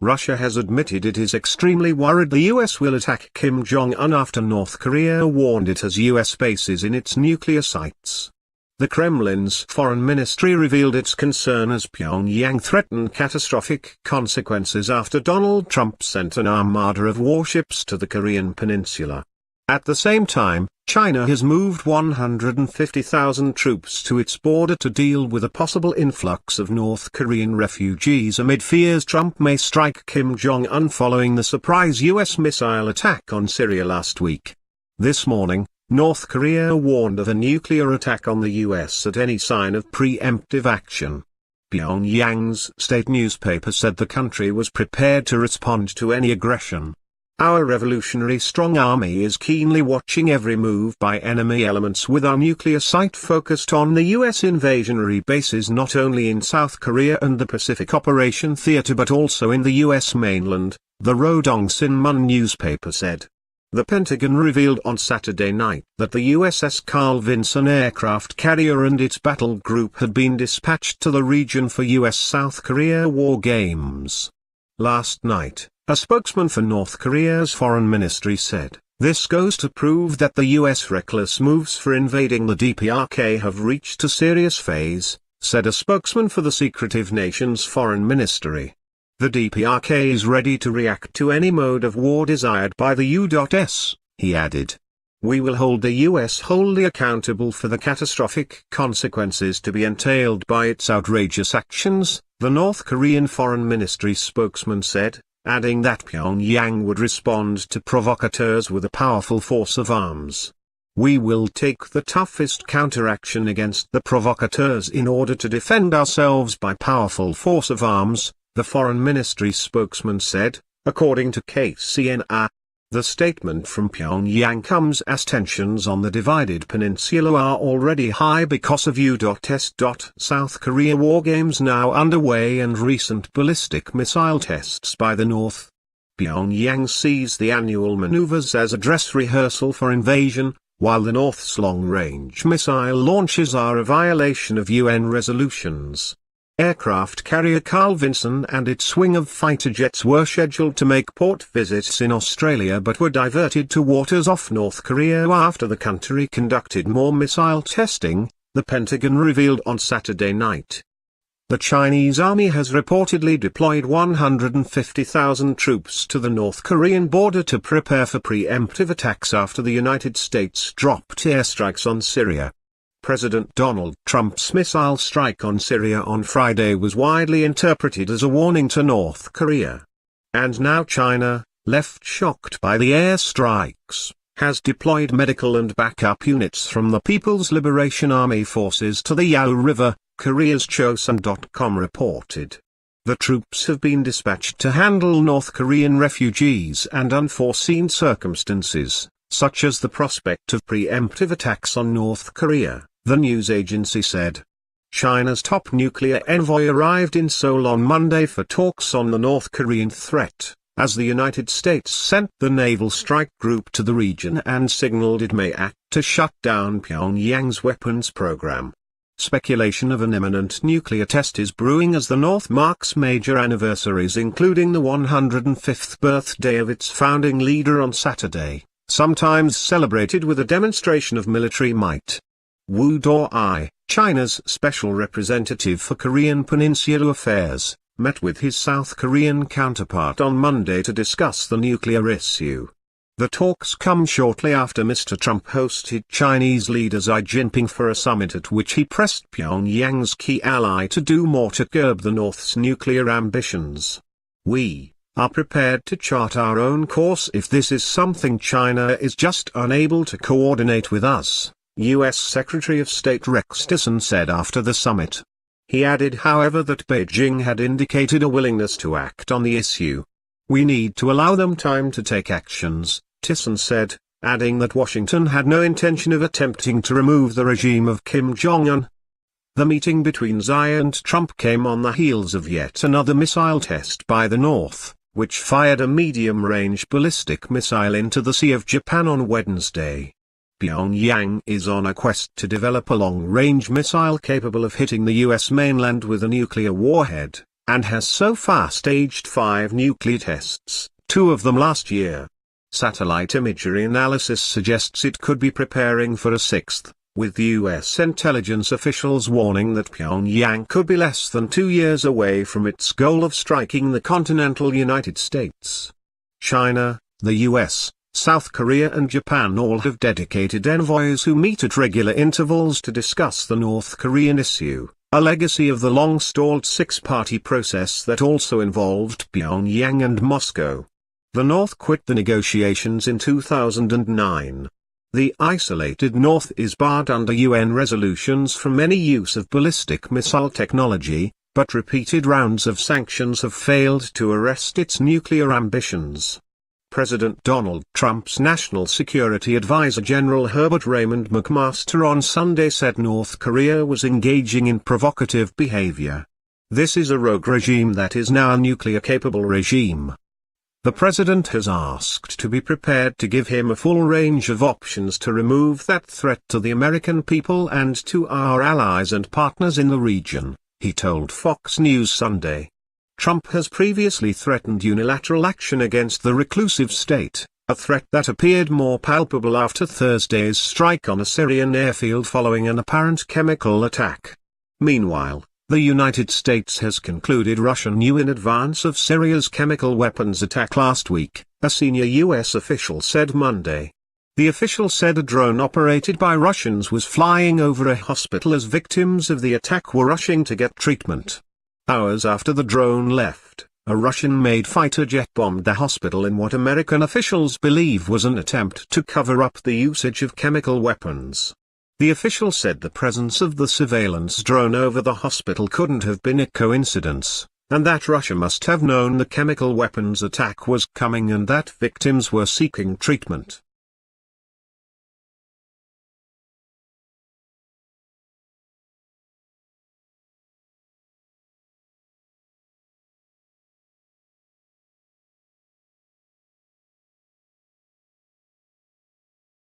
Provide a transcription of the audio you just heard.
Russia has admitted it is extremely worried the US will attack Kim Jong-un after North Korea warned it has US bases in its nuclear sites. The Kremlin's foreign ministry revealed its concern as Pyongyang threatened catastrophic consequences after Donald Trump sent an armada of warships to the Korean peninsula. At the same time, China has moved 150,000 troops to its border to deal with a possible influx of North Korean refugees amid fears Trump may strike Kim Jong-un following the surprise U.S. missile attack on Syria last week. This morning, North Korea warned of a nuclear attack on the U.S. at any sign of preemptive action. Pyongyang's state newspaper said the country was prepared to respond to any aggression. Our revolutionary strong army is keenly watching every move by enemy elements with our nuclear sight focused on the U.S. invasionary bases not only in South Korea and the Pacific Operation Theater but also in the U.S. mainland, the Rodong Sinmun newspaper said. The Pentagon revealed on Saturday night that the USS Carl Vinson aircraft carrier and its battle group had been dispatched to the region for U.S.-South Korea war games. Last night, a spokesman for North Korea's foreign ministry said, "This goes to prove that the U.S. reckless moves for invading the DPRK have reached a serious phase," said a spokesman for the secretive nation's foreign ministry. "The DPRK is ready to react to any mode of war desired by the U.S., he added. "We will hold the U.S. wholly accountable for the catastrophic consequences to be entailed by its outrageous actions," the North Korean foreign ministry spokesman said, adding that Pyongyang would respond to provocateurs with a powerful force of arms. "We will take the toughest counteraction against the provocateurs in order to defend ourselves by powerful force of arms," the foreign ministry spokesman said, according to KCNA. The statement from Pyongyang comes as tensions on the divided peninsula are already high because of U.S. South Korea war games now underway and recent ballistic missile tests by the North. Pyongyang sees the annual maneuvers as a dress rehearsal for invasion, while the North's long-range missile launches are a violation of UN resolutions. Aircraft carrier Carl Vinson and its wing of fighter jets were scheduled to make port visits in Australia but were diverted to waters off North Korea after the country conducted more missile testing, the Pentagon revealed on Saturday night. The Chinese army has reportedly deployed 150,000 troops to the North Korean border to prepare for preemptive attacks after the United States dropped airstrikes on Syria. President Donald Trump's missile strike on Syria on Friday was widely interpreted as a warning to North Korea. And now China, left shocked by the airstrikes, has deployed medical and backup units from the People's Liberation Army forces to the Yao River, Korea's Chosun.com reported. The troops have been dispatched to handle North Korean refugees and unforeseen circumstances, such as the prospect of preemptive attacks on North Korea, the news agency said. China's top nuclear envoy arrived in Seoul on Monday for talks on the North Korean threat, as the United States sent the Naval Strike Group to the region and signaled it may act to shut down Pyongyang's weapons program. Speculation of an imminent nuclear test is brewing as the North marks major anniversaries including the 105th birthday of its founding leader on Saturday, sometimes celebrated with a demonstration of military might. Wu Dao, China's special representative for Korean Peninsula affairs, met with his South Korean counterpart on Monday to discuss the nuclear issue. The talks come shortly after Mr. Trump hosted Chinese leader Xi Jinping for a summit at which he pressed Pyongyang's key ally to do more to curb the North's nuclear ambitions. "We are prepared to chart our own course if this is something China is just unable to coordinate with us," U.S. Secretary of State Rex Tillerson said after the summit. He added however that Beijing had indicated a willingness to act on the issue. "We need to allow them time to take actions," Tillerson said, adding that Washington had no intention of attempting to remove the regime of Kim Jong-un. The meeting between Xi and Trump came on the heels of yet another missile test by the North, which fired a medium-range ballistic missile into the Sea of Japan on Wednesday. Pyongyang is on a quest to develop a long-range missile capable of hitting the U.S. mainland with a nuclear warhead, and has so far staged 5 nuclear tests, 2 of them last year. Satellite imagery analysis suggests it could be preparing for a 6th, with U.S. intelligence officials warning that Pyongyang could be less than 2 years away from its goal of striking the continental United States. China, the U.S., South Korea and Japan all have dedicated envoys who meet at regular intervals to discuss the North Korean issue, a legacy of the long-stalled 6-party process that also involved Pyongyang and Moscow. The North quit the negotiations in 2009. The isolated North is barred under UN resolutions from any use of ballistic missile technology, but repeated rounds of sanctions have failed to arrest its nuclear ambitions. President Donald Trump's National Security Advisor General Herbert Raymond McMaster on Sunday said North Korea was engaging in provocative behavior. This is a rogue regime that is now a nuclear-capable regime. The president has asked to be prepared to give him a full range of options to remove that threat to the American people and to our allies and partners in the region, he told Fox News Sunday. Trump has previously threatened unilateral action against the reclusive state, a threat that appeared more palpable after Thursday's strike on a Syrian airfield following an apparent chemical attack. Meanwhile, the United States has concluded Russia knew in advance of Syria's chemical weapons attack last week, a senior U.S. official said Monday. The official said a drone operated by Russians was flying over a hospital as victims of the attack were rushing to get treatment. Hours after the drone left, a Russian-made fighter jet bombed the hospital in what American officials believe was an attempt to cover up the usage of chemical weapons. The official said the presence of the surveillance drone over the hospital couldn't have been a coincidence, and that Russia must have known the chemical weapons attack was coming and that victims were seeking treatment.